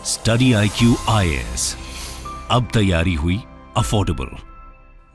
Study IQ IAS, अब तैयारी हुई अफोर्डेबल।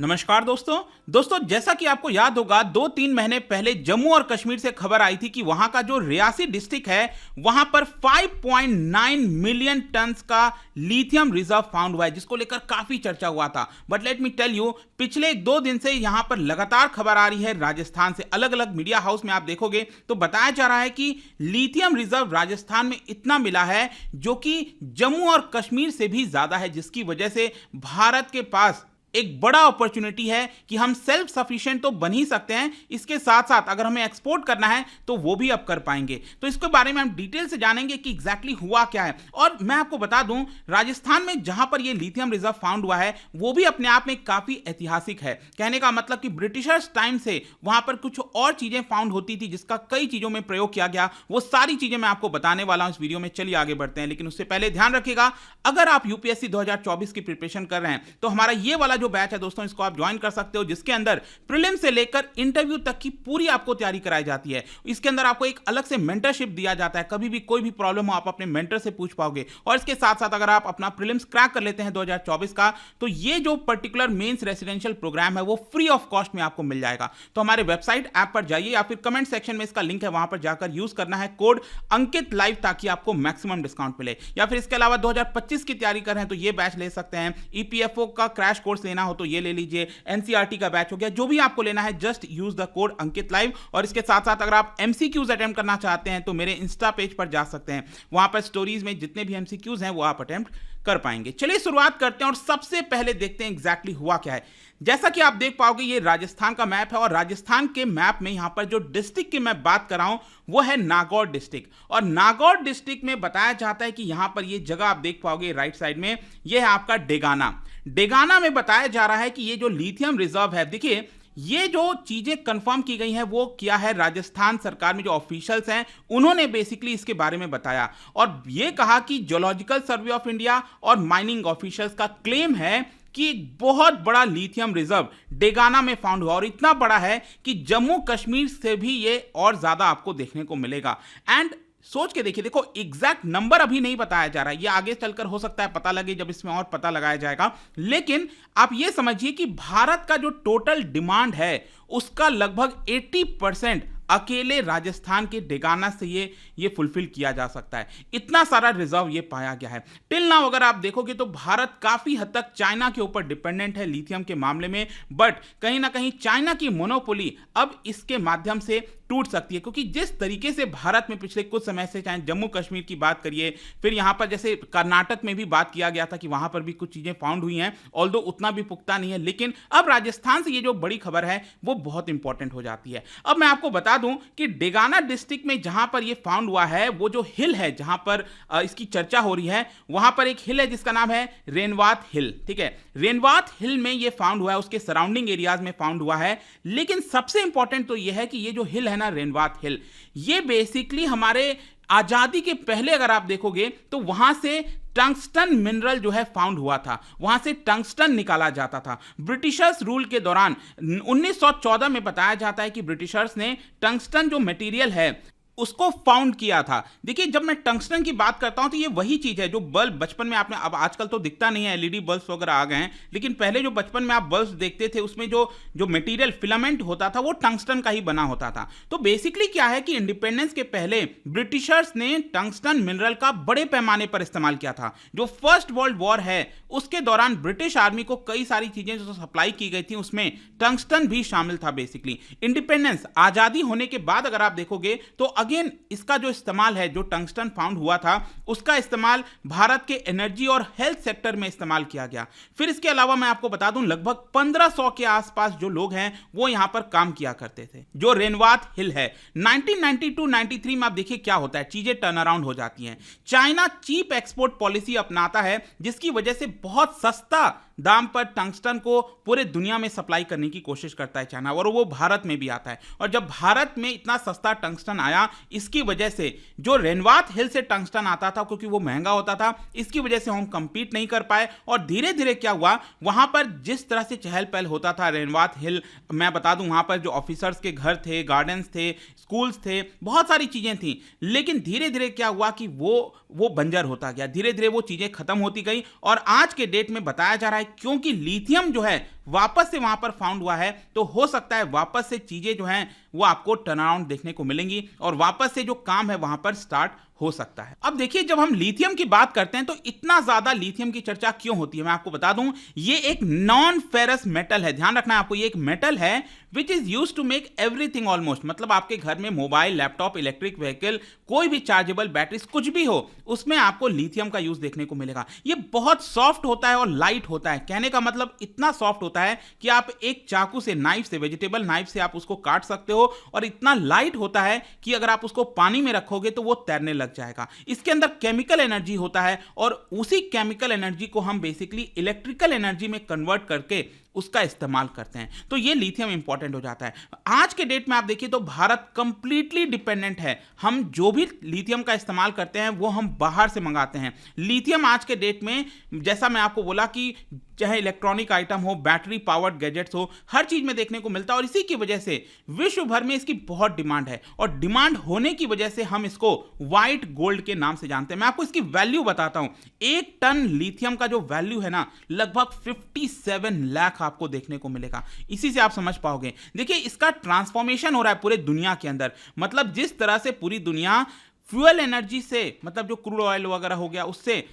नमस्कार दोस्तों जैसा कि आपको याद होगा 2-3 महीने पहले जम्मू और कश्मीर से खबर आई थी कि वहां का जो रियासी डिस्ट्रिक्ट है वहां पर 5.9 मिलियन टन्स का लिथियम रिजर्व फाउंड हुआ है, जिसको लेकर काफी चर्चा हुआ था। But let me tell you, पिछले 1-2 दिन से यहां पर लगातार खबर आ रही है राजस्थान से। अलग अलग मीडिया हाउस में आप देखोगे तो बताया जा रहा है कि लिथियम रिजर्व राजस्थान में इतना मिला है जो कि जम्मू और कश्मीर से भी ज्यादा है, जिसकी वजह से भारत के पास एक बड़ा अपॉर्चुनिटी है कि हम सेल्फ सफिशिएंट तो बन ही सकते हैं, इसके साथ साथ अगर हमें एक्सपोर्ट करना है तो वो भी अब कर पाएंगे। तो इसके बारे में हम डिटेल से जानेंगे कि एग्जैक्टली हुआ क्या है। और मैं आपको बता दूं, राजस्थान में जहां पर ये लिथियम रिजर्व फाउंड हुआ है वो भी अपने आप में काफी ऐतिहासिक है। कहने का मतलब कि ब्रिटिशर्स टाइम से वहां पर कुछ और चीजें फाउंड होती थी जिसका कई चीजों में प्रयोग किया गया। वो सारी चीजें मैं आपको बताने वाला हूं इस वीडियो में। चलिए आगे बढ़ते हैं, लेकिन उससे पहले ध्यान रखिएगा, अगर आप यूपीएससी 2024 की प्रिपरेशन कर रहे हैं तो हमारा ये वाला जो बैच है दोस्तों, इसको आप ज्वाइन कर सकते हो, जिसके अंदर प्रीलिम से लेकर इंटरव्यू तक की पूरी आपको तैयारी कराई जाती है। इसके अंदर आपको एक अलग से मेंटरशिप दिया जाता है, कभी भी कोई भी प्रॉब्लम हो आप अपने मेंटर से पूछ पाओगे। और इसके साथ साथ अगर आप अपना प्रीलिम्स क्रैक कर लेते हैं 2024 का, तो ये जो पर्टिकुलर मेंस रेसिडेंशियल प्रोग्राम है वो फ्री ऑफ कॉस्ट में आपको मिल जाएगा। तो हमारे वेबसाइट ऐप पर जाइए या फिर कमेंट सेक्शन में इसका लिंक है, वहां पर जाकर यूज करना है कोड अंकित लाइव, ताकि आपको मैक्सिमम डिस्काउंट मिले। या फिर इसके अलावा 2025 की तैयारी कर रहे हैं तो ये बैच ले सकते हैं। ईपीएफओ का क्रैश कोर्स लेना हो तो ये ले लीजिए, एनसीईआरटी का बैच हो गया, जो भी आपको लेना है just use the code Ankit live. और इसके साथ साथ अगर आप एमसीक्यूज अटेम्प्ट करना चाहते हैं तो मेरे इंस्टा पेज पर जा सकते हैं, वहां पर स्टोरीज में जितने भी एमसीक्यूज हैं वो आप अटेम्प्ट कर पाएंगे। चलिए शुरुआत करते हैं और सबसे पहले देखते हैं एग्जैक्टली हुआ क्या है। जैसा कि आप देख पाओगे ये राजस्थान का मैप है और राजस्थान के मैप में यहां पर जो डिस्ट्रिक्ट की मैं बात कर रहा हूं वो है नागौर डिस्ट्रिक्ट। और नागौर डिस्ट्रिक्ट में बताया जाता है कि यहां पर ये जगह आप देख पाओगे राइट साइड में, ये है आपका डेगाना। डेगाना में बताया जा रहा है कि ये जो लिथियम रिजर्व है, देखिए ये जो चीजें कंफर्म की गई हैं वो क्या है, राजस्थान सरकार में जो ऑफिशियल्स हैं उन्होंने बेसिकली इसके बारे में बताया और ये कहा कि जियोलॉजिकल सर्वे ऑफ इंडिया और माइनिंग ऑफिशियल्स का क्लेम है कि एक बहुत बड़ा लिथियम रिजर्व डेगाना में फाउंड हुआ और इतना बड़ा है कि जम्मू कश्मीर से भी ये और ज्यादा आपको देखने को मिलेगा। एंड सोच के देखिए, देखो एग्जैक्ट नंबर अभी नहीं बताया जा रहा है, ये आगे चलकर हो सकता है पता लगे जब इसमें और पता लगाया जाएगा। लेकिन आप ये समझिए कि भारत का जो टोटल डिमांड है उसका लगभग 80% अकेले राजस्थान के डेगाना से ये फुलफिल किया जा सकता है। इतना सारा रिजर्व ये पाया गया है। टिल नाउ अगर आप देखोगे तो भारत काफी हद तक चाइना के ऊपर डिपेंडेंट है लिथियम के मामले में, बट कहीं ना कहीं चाइना की मोनोपोली अब इसके माध्यम से टूट सकती है, क्योंकि जिस तरीके से भारत में पिछले कुछ समय से, चाहे जम्मू कश्मीर की बात करिए, फिर यहां पर जैसे कर्नाटक में भी बात किया गया था कि वहां पर भी कुछ चीजें फाउंड हुई हैं, ऑल्दो उतना भी पुख्ता नहीं है, लेकिन अब राजस्थान से ये जो बड़ी खबर है वो बहुत इंपॉर्टेंट हो जाती है। अब मैं आपको बता दूं कि डेगाना डिस्ट्रिक्ट में जहां पर ये फाउंड हुआ है, वो जो हिल है जहां पर इसकी चर्चा हो रही है, वहां पर एक हिल है जिसका नाम है रेनवात हिल। ठीक है, रेनवात हिल में ये फाउंड हुआ है, उसके सराउंडिंग एरियाज में फाउंड हुआ है। लेकिन सबसे इंपॉर्टेंट तो ये है कि ये जो हिल है ना, रेनवात हिल, ये बेसिकली हमारे आजादी के पहले अगर आप देखोगे तो वहां से टंगस्टन मिनरल जो है फाउंड हुआ था, वहां से टंगस्टन निकाला जाता था। ब्रिटिशर्स रूल के दौरान 1914 में बताया जाता है कि ब्रिटिशर्स ने टंगस्टन जो मटेरियल है उसको फाउंड किया था। देखिए जब मैं टंगस्टन की बात करता हूं तो ये वही चीज है जो बल्ब बचपन में आपने, अब आजकल तो दिखता नहीं है, एलईडी बल्ब्स वगैरह आ गए हैं, लेकिन पहले जो बचपन में आप बल्ब्स देखते थे उसमें जो मटेरियल फिलामेंट होता था वो टंगस्टन का ही बना होता था। तो बेसिकली क्या है कि इंडिपेंडेंस के पहले ब्रिटिशर्स ने टंगस्टन मिनरल का बड़े पैमाने पर इस्तेमाल किया था। जो फर्स्ट वर्ल्ड वॉर है उसके दौरान ब्रिटिश आर्मी को कई सारी चीजें जो सप्लाई की गई थी उसमें टंगस्टन भी शामिल था। बेसिकली इंडिपेंडेंस, आजादी होने के बाद अगर आप देखोगे तो अगेन इसका जो इस्तेमाल है, जो टंगस्टन फाउंड हुआ था उसका इस्तेमाल भारत के एनर्जी और हेल्थ सेक्टर में इस्तेमाल किया गया। फिर इसके अलावा मैं आपको बता दूं लगभग 1500 के आसपास जो लोग हैं वो यहां पर काम किया करते थे। जो रेनवात हिल है 1992-93 में आप देखिए क्या होता है, चीजें टर्न अराउंड हो जाती हैं। चाइना चीप एक्सपोर्ट पॉलिसी अपनाता है जिसकी वजह से बहुत सस्ता दाम पर टंगस्टन को पूरे दुनिया में सप्लाई करने की कोशिश करता है चाइना, और वो भारत में भी आता है। और जब भारत में इतना सस्ता टंगस्टन आया, इसकी वजह से जो रेनवात हिल से टंगस्टन आता था, क्योंकि वो महंगा होता था, इसकी वजह से हम कंपीट नहीं कर पाए। और धीरे धीरे क्या हुआ, वहां पर जिस तरह से चहल पहल होता था रेनवात हिल, मैं बता दूं वहां पर जो ऑफिसर्स के घर थे, गार्डन्स थे, स्कूल्स थे, बहुत सारी चीजें थी, लेकिन धीरे धीरे क्या हुआ कि वो बंजर होता गया, धीरे धीरे वो चीजें खत्म होती गई। और आज के डेट में बताया जा रहा है क्योंकि लिथियम जो है वापस से वहां पर फाउंड हुआ है, तो हो सकता है वापस से चीजें जो हैं वो आपको टर्न अराउंड देखने को मिलेंगी और वापस से जो काम है वहां पर स्टार्ट हो सकता है। अब देखिए, जब हम लिथियम की बात करते हैं तो इतना ज्यादा लिथियम की चर्चा क्यों होती है, मैं आपको बता दूं, ये एक नॉन फेरस मेटल है। ध्यान रखना है आपको, ये एक मेटल है which is use to make everything almost, मतलब आपके घर में मोबाइल, लैपटॉप, इलेक्ट्रिक व्हीकल, कोई भी चार्जेबल बैटरीज कुछ भी हो, उसमें आपको लिथियम का यूज देखने को मिलेगा। ये बहुत सॉफ्ट होता है और लाइट होता है। कहने का मतलब इतना सॉफ्ट होता है कि आप एक चाकू से, नाइफ से, वेजिटेबल नाइफ से आप उसको काट सकते हो, और इतना लाइट होता है कि अगर आप उसको पानी में रखोगे तो वो तैरने लग जाएगा। इसके अंदर केमिकल एनर्जी होता है और उसी केमिकल एनर्जी को हम बेसिकली इलेक्ट्रिकल एनर्जी में कन्वर्ट करके उसका इस्तेमाल करते हैं। तो ये लिथियम इंपॉर्टेंट हो जाता है। आज के डेट में आप देखिए तो भारत कंप्लीटली डिपेंडेंट है। हम जो भी लिथियम का इस्तेमाल करते हैं वो हम बाहर से मंगाते हैं। लिथियम आज के डेट में, जैसा मैं आपको बोला कि चाहे इलेक्ट्रॉनिक आइटम हो, बैटरी पावर्ड गैजेट्स हो, हर चीज में देखने को मिलता है, और इसी की वजह से विश्व भर में इसकी बहुत डिमांड है। और डिमांड होने की वजह से हम इसको व्हाइट गोल्ड के नाम से जानते हैं। मैं आपको इसकी वैल्यू बताता हूं। 1 टन लिथियम का जो वैल्यू है ना, लगभग 57 लाख आपको देखने को मिलेगा। इसी से आप समझ पाओगे। देखिए, इसका ट्रांसफॉर्मेशन हो रहा है पूरे दुनिया के अंदर। मतलब जिस तरह से पूरी दुनिया फ्यूल एनर्जी से, मतलब जो क्रूड ऑयल वगैरह हो गया, उससे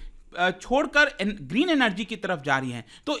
छोड़कर ग्रीन एनर्जी की तरफ जा रही है, तो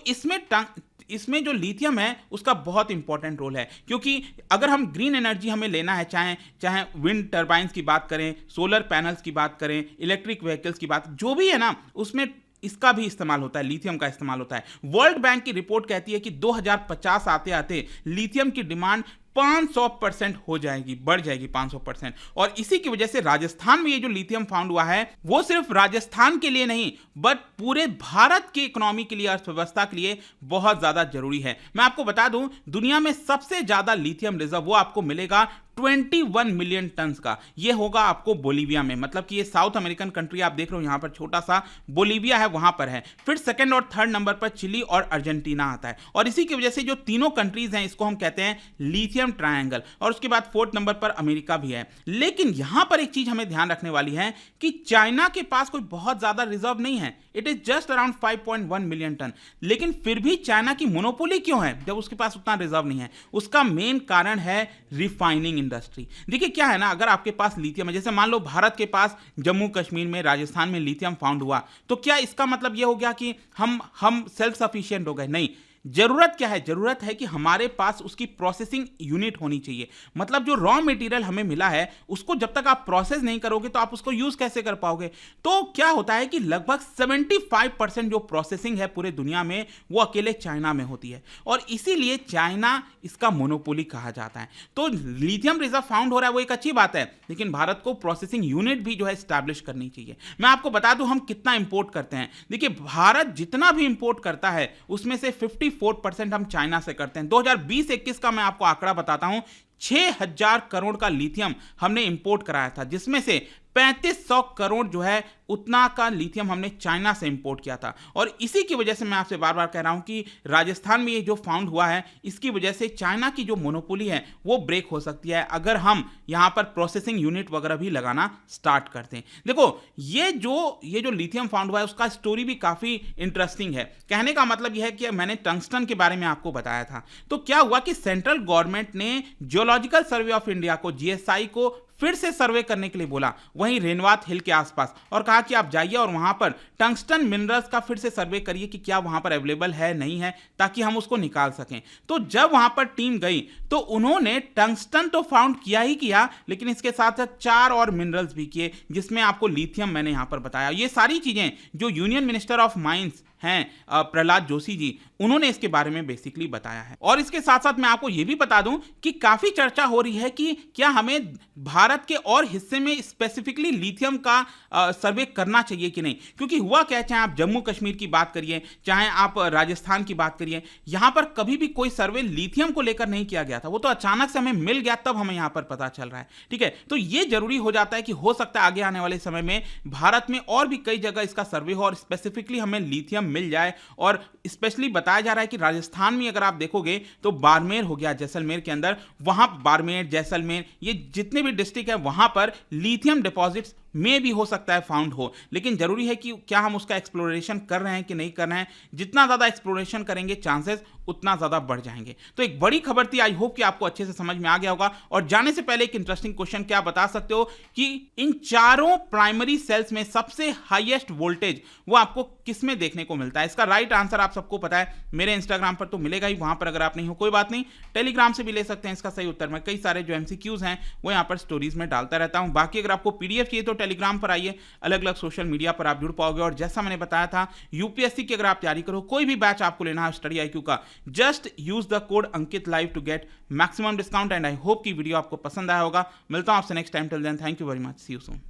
इसमें जो लिथियम है उसका बहुत इंपॉर्टेंट रोल है। क्योंकि अगर हम ग्रीन एनर्जी हमें लेना है, चाहे विंड टर्बाइंस की बात करें, सोलर पैनल्स की बात करें, इलेक्ट्रिक व्हीकल्स की बात, जो भी है ना, उसमें इसका भी इस्तेमाल होता है, लिथियम का इस्तेमाल होता है। वर्ल्ड बैंक की रिपोर्ट कहती है कि 2050 आते आते लिथियम की डिमांड 500% हो जाएगी, बढ़ जाएगी 500%। और इसी की वजह से राजस्थान में ये जो लिथियम फाउंड हुआ है, वो सिर्फ राजस्थान के लिए नहीं, बट पूरे भारत की इकोनॉमी के लिए, अर्थव्यवस्था के लिए बहुत ज्यादा जरूरी है। मैं आपको बता दूं, दुनिया में सबसे ज्यादा लिथियम रिजर्व वो आपको मिलेगा 21 मिलियन टन्स का। ये होगा आपको बोलीविया में, मतलब कि ये साउथ अमेरिकन कंट्री आप देख रहे हो, यहां पर छोटा सा बोलीविया है, वहां पर है। फिर सेकंड और थर्ड नंबर पर चिली और अर्जेंटीना आता है। और इसी की वजह से जो तीनों कंट्रीज हैं, इसको हम कहते हैं लिथियम ट्रायंगल। और उसके बाद फोर्थ नंबर पर अमेरिका भी है। लेकिन यहां पर एक चीज हमें ध्यान रखने वाली है कि चाइना के पास कोई बहुत ज्यादा रिजर्व नहीं है। It is just around 5.1 million ton. लेकिन फिर भी चाइना की मोनोपोली क्यों है जब उसके पास उतना रिजर्व नहीं है? उसका मेन कारण है रिफाइनिंग इंडस्ट्री। देखिए क्या है ना, अगर आपके पास लिथियम है, जैसे मान लो भारत के पास जम्मू कश्मीर में, राजस्थान में लिथियम फाउंड हुआ, तो क्या इसका मतलब यह हो गया कि हम सेल्फ सफिशिएंट हो गए? नहीं। जरूरत क्या है? जरूरत है कि हमारे पास उसकी प्रोसेसिंग यूनिट होनी चाहिए। मतलब जो रॉ मटेरियल हमें मिला है, उसको जब तक आप प्रोसेस नहीं करोगे तो आप उसको यूज कैसे कर पाओगे? तो क्या होता है कि लगभग 75% जो प्रोसेसिंग है पूरे दुनिया में, वो अकेले चाइना में होती है। और इसीलिए चाइना इसका मोनोपोली कहा जाता है। तो लिथियम रिजर्व फाउंड हो रहा है, वो एक अच्छी बात है, लेकिन भारत को प्रोसेसिंग यूनिट भी जो है स्टैब्लिश करनी चाहिए। मैं आपको बता दूं हम कितना इंपोर्ट करते हैं। देखिए, भारत जितना भी इंपोर्ट करता है उसमें से 54% हम चाइना से करते हैं। 2020-21 का मैं आपको आंकड़ा बताता हूं, 6000 करोड़ का लिथियम हमने इंपोर्ट कराया था, जिसमें से 3500 करोड़ जो है उतना का लिथियम हमने चाइना से इंपोर्ट किया था। और इसी की वजह से मैं आपसे बार बार कह रहा हूं कि राजस्थान में ये जो फाउंड हुआ है, इसकी वजह से चाइना की जो मोनोपोली है वो ब्रेक हो सकती है, अगर हम यहां पर प्रोसेसिंग यूनिट वगैरह भी लगाना स्टार्ट करते हैं। देखो, ये जो लिथियम फाउंड हुआ है, उसका स्टोरी भी काफी इंटरेस्टिंग है। कहने का मतलब यह है कि मैंने टंगस्टन के बारे में आपको बताया था, तो क्या हुआ कि सेंट्रल गवर्नमेंट ने जियोलॉजिकल सर्वे ऑफ इंडिया को, जीएसआई को, फिर से सर्वे करने के लिए बोला, वहीं रेनवात हिल के आसपास, और कहा कि आप जाइए और वहां पर टंगस्टन मिनरल्स का फिर से सर्वे करिए कि क्या वहां पर अवेलेबल है, नहीं है, ताकि हम उसको निकाल सकें। तो जब वहां पर टीम गई तो उन्होंने टंगस्टन तो फाउंड किया ही किया, लेकिन इसके साथ साथ 4 और मिनरल्स भी किए, जिसमें आपको लिथियम मैंने यहां पर बताया। ये सारी चीजें जो यूनियन मिनिस्टर ऑफ माइंस हैं प्रहलाद जोशी जी, उन्होंने इसके बारे में बेसिकली बताया है। और इसके साथ साथ मैं आपको यह भी बता दूं कि काफी चर्चा हो रही है कि क्या हमें भारत भारत के और हिस्से में स्पेसिफिकली लिथियम का सर्वे करना चाहिए कि नहीं, क्योंकि हुआ क्या, चाहे आप जम्मू कश्मीर की बात करिए, चाहे आप राजस्थान की बात करिए, यहां पर कभी भी कोई सर्वे लिथियम को लेकर नहीं किया गया था। वो तो अचानक से हमें मिल गया, तब हमें यहां पर पता चल रहा है। ठीक है, तो ये जरूरी हो जाता है कि हो सकता है आगे आने वाले समय में भारत में और भी कई जगह इसका सर्वे हो और स्पेसिफिकली हमें लिथियम मिल जाए। और स्पेशली बताया जा रहा है कि राजस्थान में अगर आप देखोगे तो बाड़मेर हो गया, जैसलमेर के अंदर, वहां बाड़मेर, जैसलमेर, ये जितने भी डिस्ट्रिक्ट है वहां पर लिथियम डिपॉजिट्स में भी हो सकता है फाउंड हो। लेकिन जरूरी है कि क्या हम उसका एक्सप्लोरेशन कर रहे हैं कि नहीं कर रहे हैं। जितना ज्यादा एक्सप्लोरेशन करेंगे चांसेस उतना ज्यादा बढ़ जाएंगे। तो एक बड़ी खबर थी, आई होप कि आपको अच्छे से समझ में आ गया होगा। और जाने से पहले एक इंटरेस्टिंग क्वेश्चन, क्या बता सकते हो कि इन चारों प्राइमरी सेल्स में सबसे हाईएस्ट वोल्टेज वो आपको किस में देखने को मिलता है? इसका राइट आंसर आप सबको पता है, मेरे इंस्टाग्राम पर तो मिलेगा ही, वहां पर अगर आप नहीं हो कोई बात नहीं, टेलीग्राम से भी ले सकते हैं इसका सही उत्तर। मैं कई सारे जो एमसीक्यूज हैं वो यहां पर स्टोरीज में डालता रहता हूं। बाकी अगर आपको पीडीएफ चाहिए तो टेलीग्राम पर आइए, अलग अलग सोशल मीडिया पर आप जुड़ पाओगे। और जैसा मैंने बताया था, यूपीएससी की अगर आप तैयारी करो, कोई भी बैच आपको लेना है स्टडी आईक्यू का, just use the code Ankit live to get maximum discount. And I hope कि वीडियो आपको पसंद आया होगा। मिलता हूं आपसे next time, till then thank you very much, see you soon.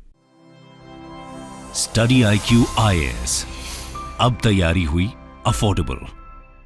Study IQ IAS, अब तैयारी हुई अफोर्डेबल।